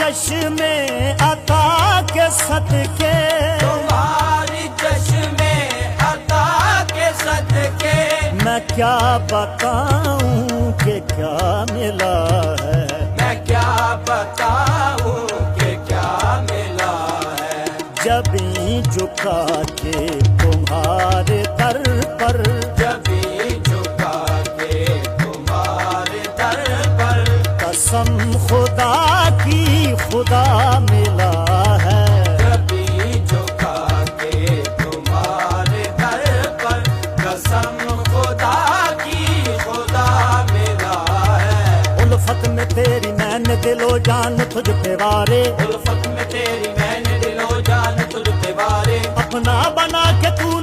چشم عطا کے صدقے، تمہاری چشم عطا کے صدقے، میں کیا بتاؤں کہ کیا ملا ہے، میں کیا بتاؤں کہ کیا ملا ہے، جبیں جھکا کے تمہارے در پر، جبیں جھکا کے تمہارے در پر، قسم خدا کی خدا ملا ہے، جبیں جھکا کے تمہارے در پر، قسم خدا کی خدا ملا ہے، الفت میں تیری میں نے دل و جان تجھ پہ وارے، الفت میں تیری میں نے دل و جان تجھ پہ وارے، اپنا بنا کے تو